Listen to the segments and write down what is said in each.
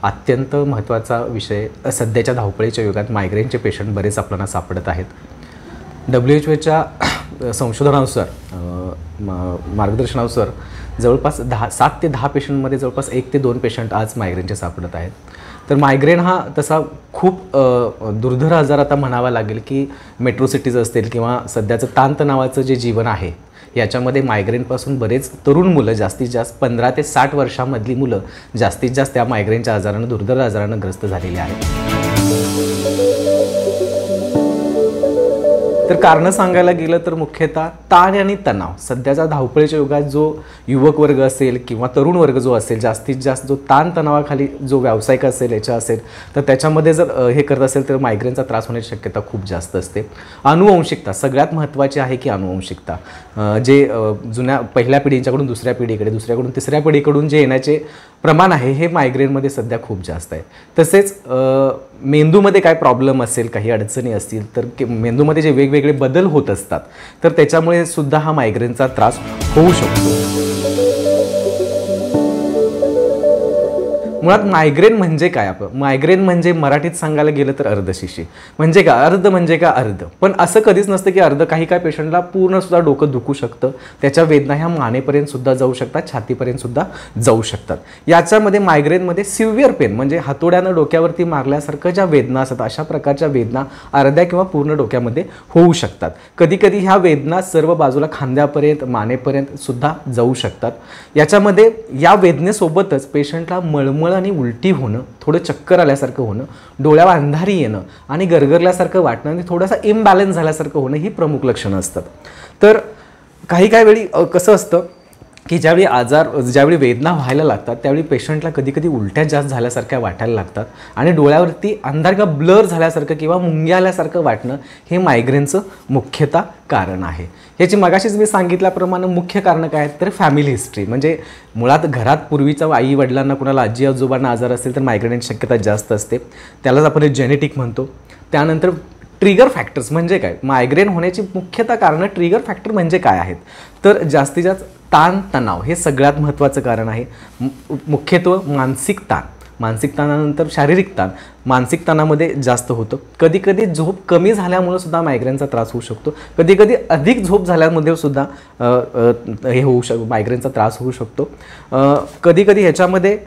अत्यंत महत्त्वाचा विषय. सध्याच्या धावपळीच्या युगात मायग्रेनचे पेशंट बरेच आपल्याला सापडत आहेत. WHO संशोधनानुसार मार्गदर्शनानुसार जवळपास 7 ते 10 पेशंटमध्ये जवळपास 1 ते 2 पेशंट आज मायग्रेनचे सापडत आहेत. तर मायग्रेन हा तसा खूप दुर्धर आजार आता म्हणावा लागेल की मेट्रो सिटीज असतील किंवा सध्याचं ताणतणावाचं जे जीवन आहे याच्यामध्ये मायग्रेनपासून बरेच तरुण मुलं, जास्तीत जास्त 15 ते 60 वर्षामधली मुलं जास्तीत जास्त त्या मायग्रेनच्या आजारानं, दुर्धर आजारानं ग्रस्त झालेली आहेत. तर कारणं सांगायला गेलं तर मुख्यतः ताण आणि तणाव. सध्याच्या धावपळीच्या युगात जो युवक वर्ग असेल किंवा तरुण वर्ग जो असेल, जास्तीत जास्त जो ताणतणावाखाली जो व्यावसायिक असेल याच्या असेल तर त्याच्यामध्ये जर हे करत असेल तर मायग्रेनचा त्रास होण्याची शक्यता खूप जास्त असते. अनुवंशिकता सगळ्यात महत्त्वाची आहे की अनुवंशिकता. जे जुन्या पहिल्या पिढींच्याकडून दुसऱ्या पिढीकडे, दुसऱ्याकडून तिसऱ्या पिढीकडून जे येण्याचे प्रमाण आहे हे मायग्रेनमध्ये सध्या खूप जास्त आहे. तसेच मेंदूमध्ये काय प्रॉब्लेम असेल, काही अडचणी असतील तर मेंदूमध्ये जे वेगवेगळे बदल होत असतात तर त्याच्यामुळे सुद्धा हा मायग्रेनचा त्रास होऊ शकतो. मुळात मायग्रेन म्हणजे काय? मायग्रेन म्हणजे मराठीत सांगायला गेलं तर अर्धशिशी. म्हणजे काय? अर्ध म्हणजे काय? अर्ध. पण असं कधीच नसतं की अर्ध. काही काय पेशंटला पूर्ण सुद्धा डोकं दुखू शकतं. त्याच्या वेदना ह्या मानेपर्यंत सुद्धा जाऊ शकतात, छातीपर्यंत सुद्धा जाऊ शकतात. याच्यामध्ये मायग्रेनमध्ये सिव्हिअर पेन म्हणजे हातोड्यानं डोक्यावरती मारल्यासारखं ज्या वेदना असतात अशा प्रकारच्या वेदना अर्ध्या किंवा पूर्ण डोक्यामध्ये होऊ शकतात. कधीकधी ह्या वेदना सर्व बाजूला खांद्यापर्यंत, मानेपर्यंत सुद्धा जाऊ शकतात. याच्यामध्ये या वेदनेसोबतच पेशंटला मळमळ आणि उलटी होणं, थोडं चक्कर आल्यासारखं होणं, डोळ्यावर अंधारी येणं आणि गरगरल्यासारखं वाटणं आणि थोडासा इम्बॅलन्स झाल्यासारखं होणं ही प्रमुख लक्षणं असतात. तर काही वेळी कसं असतं की ज्यावेळी वेदना व्हायला लागतात त्यावेळी पेशंटला कधीकधी उलट्या जास्त झाल्यासारख्या वाटायला लागतात आणि डोळ्यावरती अंधार किंवा ब्लर झाल्यासारखं किंवा मुंग्या आल्यासारखं वाटणं हे मायग्रेनचं मुख्यतः कारण आहे. याची मगाशीच मी सांगितल्याप्रमाणे मुख्य कारणं काय आहेत तर फॅमिली हिस्ट्री. म्हणजे मुळात घरात पूर्वीच्या आई वडिलांना, कुणाला आजी आजोबांना आजार असेल तर मायग्रेनची शक्यता जास्त असते. त्यालाच आपण जेनेटिक म्हणतो. त्यानंतर ट्रिगर फॅक्टर्स म्हणजे काय? मायग्रेन होण्याची मुख्यतः कारणं ट्रिगर फॅक्टर म्हणजे काय आहेत तर जास्तीत जास्त ताण तणाव हे सगळ्यात महत्त्वाचं कारण आहे. मुख्यत्वे मानसिक ताण, मानसिक ताणानंतर शारीरिक ताण. मानसिक ताणामध्ये जास्त होतं. कधीकधी झोप कमी झाल्यामुळे सुद्धा मायग्रेनचा त्रास होऊ शकतो. कधीकधी अधिक झोप झाल्यामध्ये सुद्धा हे होऊ मायग्रेनचा त्रास होऊ शकतो. कधीकधी ह्याच्यामध्ये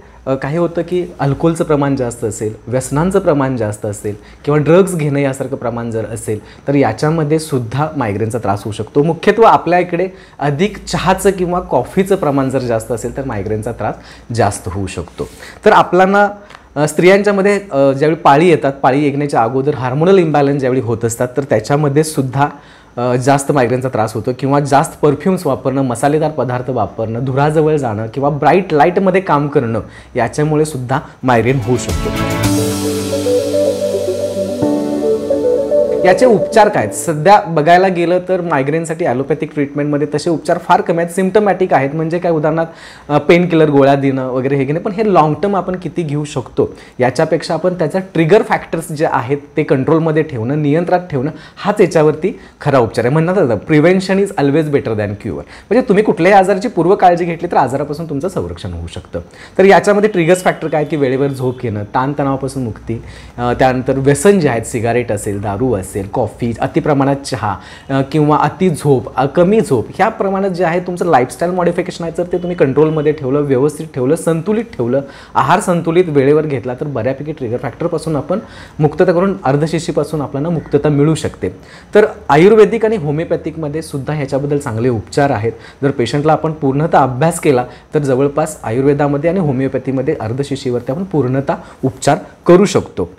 काही होतं की अल्कोहोलचं प्रमाण जास्त असेल, व्यसनांचं प्रमाण जास्त असेल किंवा ड्रग्ज घेणं यासारखं प्रमाण जर असेल तर याच्यामध्ये सुद्धा मायग्रेनचा त्रास होऊ शकतो. मुख्यत्वे आपल्या इकडे अधिक चहाचं किंवा कॉफीचं प्रमाण जर जास्त असेल तर मायग्रेनचा त्रास जास्त होऊ शकतो. तर आपल्याला स्त्रियांच्यामध्ये ज्यावेळी पाळी येतात, पाळी येण्याच्या अगोदर हार्मोनल इम्बॅलन्स ज्यावेळी होत असतात तर त्याच्यामध्ये सुद्धा जास्त मायग्रेनचा त्रास होतो. किंवा जास्त परफ्यूम्स वापरणं, मसालेदार पदार्थ वापरणं, धुराजवळ जाणं किंवा ब्राईट लाईटमध्ये काम करणं याच्यामुळे सुद्धा मायग्रेन होऊ शकतो. याचे उपचार काय आहेत? सध्या बघायला गेलं तर मायग्रेनसाठी ॲलोपॅथिक ट्रीटमेंटमध्ये तसे उपचार फार कमी आहेत. सिम्टमॅटिक आहेत. म्हणजे काय? उदाहरणार्थ पेन किलर गोळ्या देणं वगैरे हे घेणे. पण हे लॉंग टर्म आपण किती घेऊ शकतो याच्यापेक्षा आपण त्याचा ट्रिगर फॅक्टर्स जे आहेत ते कंट्रोलमध्ये ठेवणं, नियंत्रणात ठेवणं हाच याच्यावरती खरा उपचार आहे. म्हणतात ना prevention is always better than cure. म्हणजे तुम्ही कुठल्याही आजाराची पूर्व काळजी घेतली तर आजारापासून तुमचं संरक्षण होऊ शकतं. तर याच्यामध्ये ट्रिगर्स फॅक्टर काय की वेळेवर झोप घेणं, ताणतणावापासून मुक्ती, त्यानंतर व्यसन जे आहेत, सिगारेट असेल, दारू असेल, कॉफी, अतिप्रमाणात चहा किंवा अति झोप, कमी झोप ह्या प्रमाणात जे आहे तुमचं लाईफस्टाईल मॉडिफिकेशन आहे तर ते तुम्ही कंट्रोलमध्ये ठेवलं, व्यवस्थित ठेवलं, संतुलित ठेवलं, आहार संतुलित वेळेवर घेतला तर बऱ्यापैकी ट्रिगर फॅक्टरपासून आपण मुक्तता करून अर्धशिशीपासून आपल्याला मुक्तता मिळू शकते. तर आयुर्वेदिक आणि होमिओपॅथिकमध्ये सुद्धा ह्याच्याबद्दल चांगले उपचार आहेत. जर पेशंटला आपण पूर्णतः अभ्यास केला तर जवळपास आयुर्वेदामध्ये आणि होमिओपॅथीमध्ये अर्धशिशीवरती आपण पूर्णतः उपचार करू शकतो.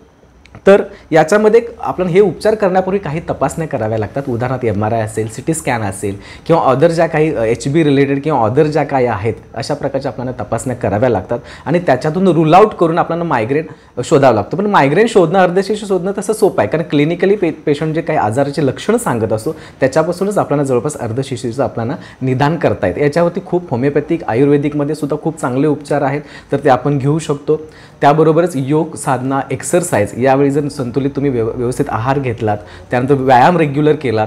तर याच्यामध्ये आपण हे उपचार करण्यापूर्वी काही तपासण्या कराव्या लागतात. उदाहरणार्थ MRI असेल, CT स्कॅन असेल किंवा अदर ज्या काही HB रिलेटेड किंवा अदर ज्या काही आहेत अशा प्रकारच्या आपल्याला तपासण्या कराव्या लागतात आणि त्याच्यातून रूल आउट करून आपल्याला मायग्रेन शोधावं लागतं. पण मायग्रेन शोधणं, अर्धशिशी शोधणं तसं सोपं आहे कारण क्लिनिकली पेशंट जे काही आजाराचे लक्षणं सांगत असतो त्याच्यापासूनच आपल्याला जवळपास अर्धशिशीचं आपल्याला निदान करता येतं. याच्यावरती खूप होमिओपॅथिक, आयुर्वेदिकमध्ये सुद्धा खूप चांगले उपचार आहेत तर ते आपण घेऊ शकतो. त्याबरोबरच योग साधना एक्सरसाइज यावेळी जर संतुलित तुम्ही व्यवस्थित आहार घेतलात, त्यानंतर व्यायाम रेग्युलर केलात,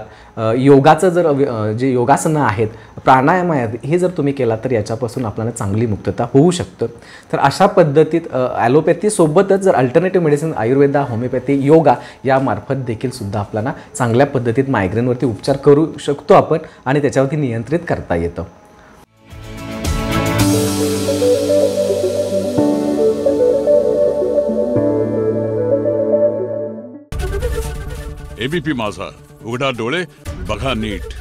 योगाचं जर जे योगासनं आहेत, प्राणायाम आहेत, हे जर तुम्ही केलात तर याच्यापासून आपल्याला चांगली मुक्तता होऊ शकतं. तर अशा पद्धतीत ॲलोपॅथीसोबतच जर alternative medicine Ayurveda, homeopathy, yoga यामार्फत देखील सुद्धा आपल्याला चांगल्या पद्धतीत मायग्रेनवरती उपचार करू शकतो आपण आणि त्याच्यावरती नियंत्रित करता येतं. एबीपी माझा, उघडा डोळे बघा नीट.